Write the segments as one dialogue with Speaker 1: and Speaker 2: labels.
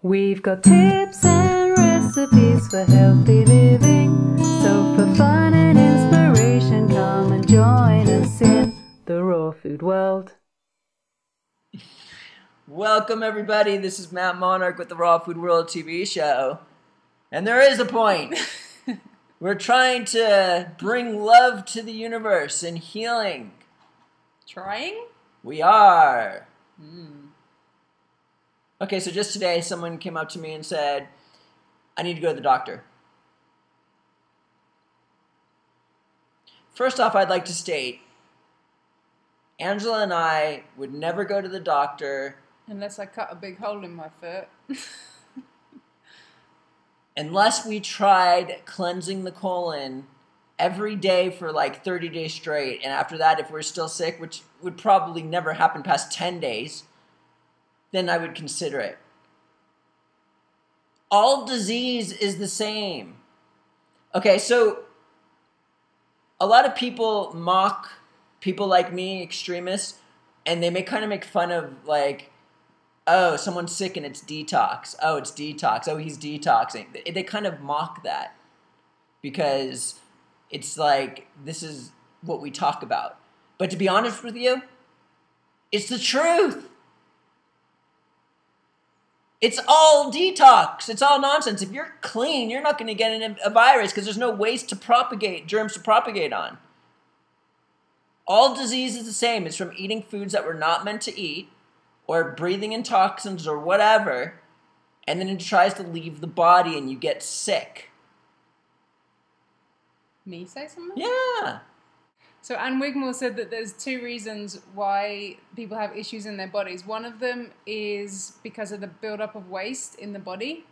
Speaker 1: We've got tips and recipes for healthy living. So for fun and inspiration, come and join us in the raw food world.
Speaker 2: Welcome everybody, this is Matt Monarch with the Raw Food World TV show. And there is a point. We're trying to bring love to the universe and healing.
Speaker 3: Trying?
Speaker 2: We are. Okay, so just today someone came up to me and said, I need to go to the doctor. First off, I'd like to state, Angela and I would never go to the doctor
Speaker 3: Unless I cut a big hole in my foot.
Speaker 2: unless we tried cleansing the colon every day for like 30 days straight. And after that, if we're still sick, which would probably never happen past 10 days, then I would consider it. All disease is the same. Okay, so a lot of people mock people like me, extremists, and they kind of make fun of like, oh, someone's sick and it's detox. Oh, it's detox. Oh, he's detoxing. They kind of mock that because it's like, this is what we talk about. But to be honest with you, it's the truth. It's all detox. It's all nonsense. If you're clean, you're not going to get a virus because there's no waste to propagate, germs to propagate on. All disease is the same. It's from eating foods that we're not meant to eat, or breathing in toxins or whatever, and then it tries to leave the body and you get sick.
Speaker 3: Me say something?
Speaker 2: Yeah.
Speaker 3: So Anne Wigmore said that there's two reasons why people have issues in their bodies. One of them is because of the buildup of waste in the body,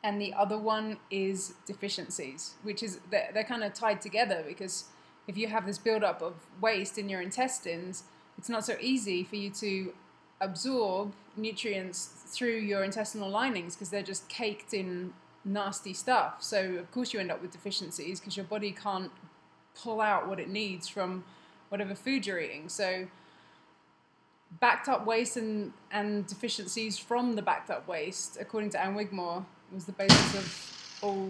Speaker 3: and the other one is deficiencies, which is they're kind of tied together, because if you have this buildup of waste in your intestines, it's not so easy for you to absorb nutrients through your intestinal linings because they're just caked in nasty stuff. So of course you end up with deficiencies because your body can't pull out what it needs from whatever food you're eating. So backed up waste and deficiencies from the backed up waste, according to Anne Wigmore, was the basis of all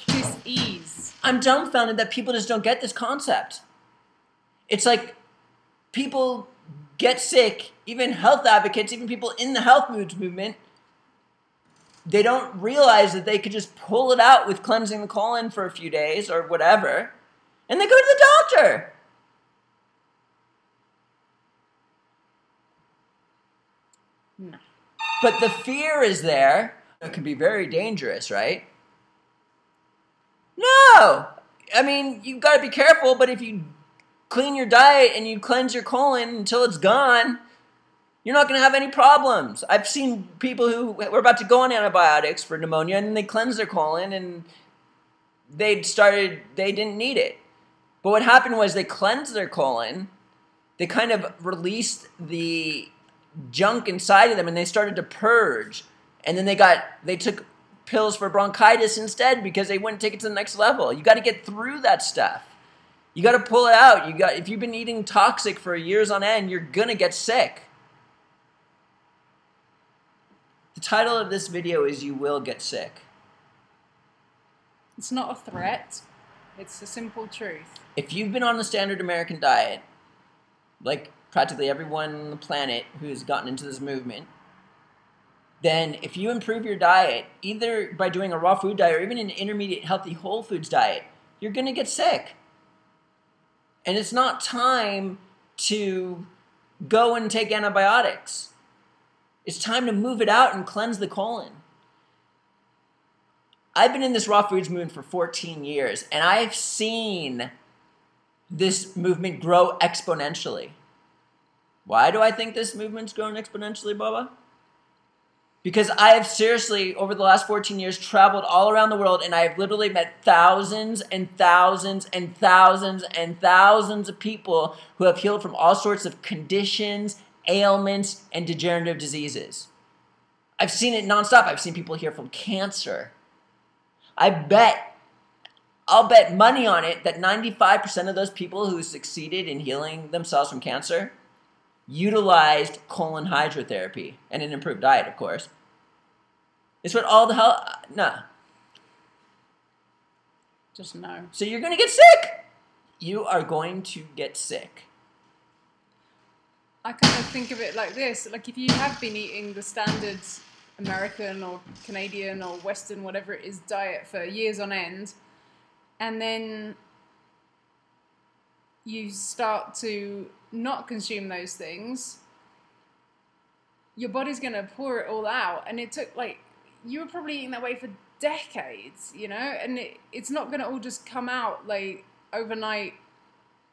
Speaker 3: dis-ease.
Speaker 2: I'm dumbfounded that people just don't get this concept. It's like people get sick, even health advocates, even people in the health movement, they don't realize that they could just pull it out with cleansing the colon for a few days or whatever, and they go to the doctor.
Speaker 3: No.
Speaker 2: But the fear is there. It can be very dangerous, right? No! I mean, you've got to be careful, but if you clean your diet and you cleanse your colon until it's gone, you're not going to have any problems. I've seen people who were about to go on antibiotics for pneumonia, and then they cleansed their colon and they didn't need it. But what happened was they cleansed their colon, they kind of released the junk inside of them, and they started to purge. And then they took pills for bronchitis instead because they wouldn't take it to the next level. You got to get through that stuff. You got to pull it out. If you've been eating toxic for years on end, you're going to get sick. The title of this video is You Will Get Sick.
Speaker 3: It's not a threat. It's a simple truth.
Speaker 2: If you've been on the standard American diet, like practically everyone on the planet who's gotten into this movement, then if you improve your diet, either by doing a raw food diet or even an intermediate healthy whole foods diet, you're going to get sick. And it's not time to go and take antibiotics. It's time to move it out and cleanse the colon. I've been in this raw foods movement for 14 years, and I've seen this movement grow exponentially. Why do I think this movement's grown exponentially, Bubba? Because I have seriously, over the last 14 years, traveled all around the world, and I have literally met thousands and thousands and thousands and thousands of people who have healed from all sorts of conditions, ailments, and degenerative diseases. I've seen it nonstop. I've seen people heal from cancer. I'll bet money on it that 95% of those people who succeeded in healing themselves from cancer utilized colon hydrotherapy and an improved diet, of course. It's what all the hell... No.
Speaker 3: Just no.
Speaker 2: So you're going to get sick. You are going to get sick.
Speaker 3: I kind of think of it like this. Like, if you have been eating the standard American or Canadian or Western, whatever it is, diet for years on end, and then you start to not consume those things, your body's going to pour it all out. And it took, like, you were probably eating that way for decades, you know? And it's not going to all just come out, like, overnight,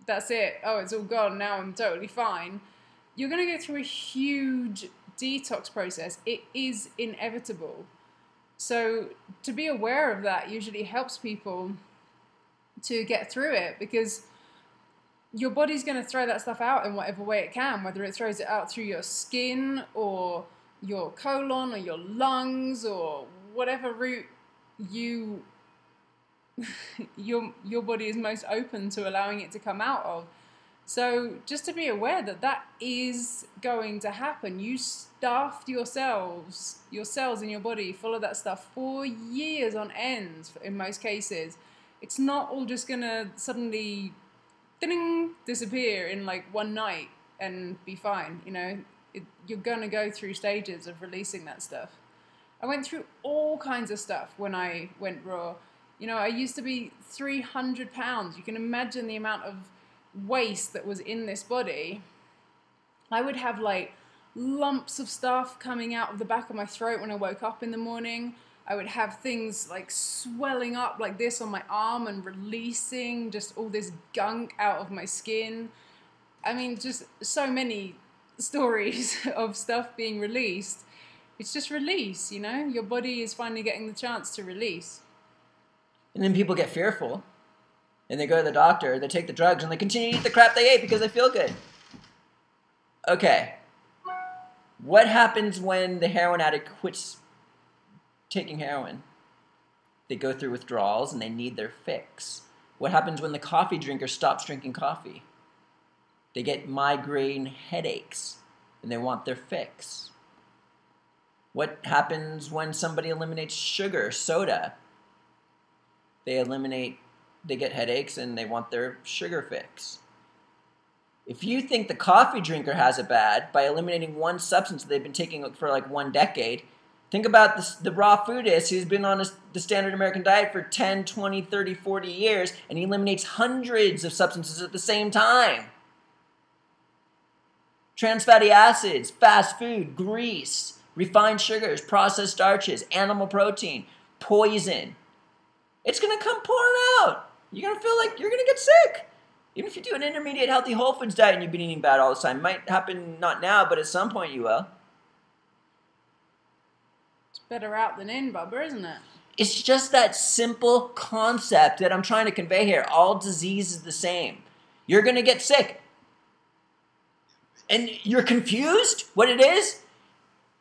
Speaker 3: that's it, oh, it's all gone, now I'm totally fine. You're going to go through a huge detox process. It is inevitable. So to be aware of that usually helps people to get through it, because your body's going to throw that stuff out in whatever way it can, whether it throws it out through your skin or your colon or your lungs or whatever route your body is most open to allowing it to come out of. So just to be aware that that is going to happen. You stuffed your cells in your body full of that stuff for years on end in most cases. It's not all just going to suddenly disappear in like one night and be fine, you know. You're going to go through stages of releasing that stuff. I went through all kinds of stuff when I went raw. You know, I used to be 300 pounds. You can imagine the amount of waste that was in this body. I would have like lumps of stuff coming out of the back of my throat when I woke up in the morning. I would have things like swelling up like this on my arm and releasing just all this gunk out of my skin. I mean, just so many stories of stuff being released. It's just release, you know? Your body is finally getting the chance to release.
Speaker 2: And then people get fearful. And they go to the doctor, they take the drugs, and they continue to eat the crap they ate because they feel good. Okay. What happens when the heroin addict quits taking heroin? They go through withdrawals and they need their fix. What happens when the coffee drinker stops drinking coffee? They get migraine headaches and they want their fix. What happens when somebody eliminates sugar, soda? They get headaches and they want their sugar fix. If you think the coffee drinker has it bad by eliminating one substance that they've been taking for like 1 decade, think about the raw foodist who's been on the standard American diet for 10, 20, 30, 40 years, and he eliminates hundreds of substances at the same time. Trans fatty acids, fast food, grease, refined sugars, processed starches, animal protein, poison. It's going to come pouring out. You're going to feel like you're going to get sick. Even if you do an intermediate healthy whole foods diet and you've been eating bad all the time. It might happen not now, but at some point you will.
Speaker 3: It's better out than in, Bubba, isn't it?
Speaker 2: It's just that simple concept that I'm trying to convey here. All disease is the same. You're going to get sick. And you're confused what it is?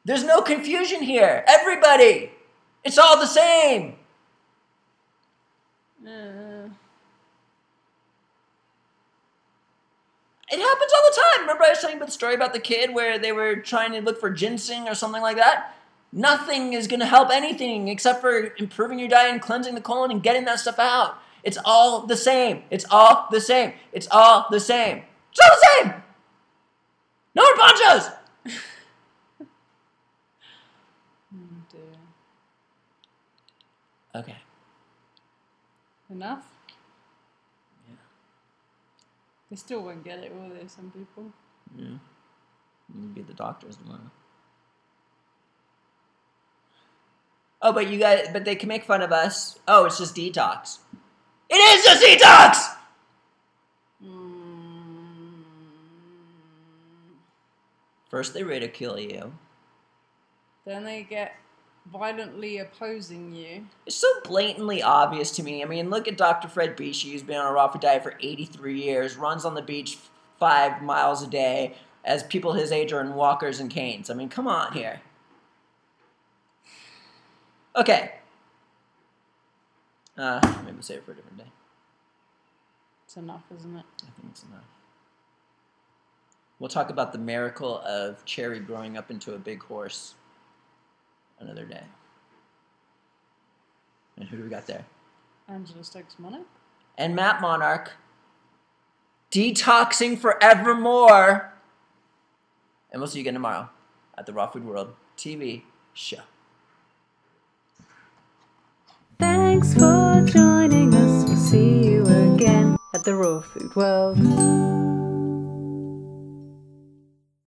Speaker 2: There's no confusion here. Everybody. It's all the same. It happens all the time. Remember I was telling you about the story about the kid where they were trying to look for ginseng or something like that? Nothing is going to help anything except for improving your diet and cleansing the colon and getting that stuff out. It's all the same. It's all the same. It's all the same. It's all the same. No more ponchos.
Speaker 3: Dear.
Speaker 2: Okay.
Speaker 3: Enough?
Speaker 2: Yeah.
Speaker 3: They still won't get it, will they, some people?
Speaker 2: Yeah. You'll be the doctors tomorrow. Oh, but they can make fun of us. Oh, it's just detox. It is just detox! First they ridicule you.
Speaker 3: Then they get violently opposing you.
Speaker 2: It's so blatantly obvious to me. I mean, look at Dr. Fred Beachy, who's been on a raw food diet for 83 years, runs on the beach 5 miles a day, as people his age are in walkers and canes. I mean, come on here. Okay. Maybe we'll save it for a different day.
Speaker 3: It's enough, isn't it?
Speaker 2: I think it's enough. We'll talk about the miracle of Cherry growing up into a big horse another day. And who do we got there?
Speaker 3: Angela Stokes Monarch.
Speaker 2: And Matt Monarch. Detoxing forevermore. And we'll see you again tomorrow at the Raw Food World TV show.
Speaker 1: Thanks for joining us. We'll see you again at the Raw Food World.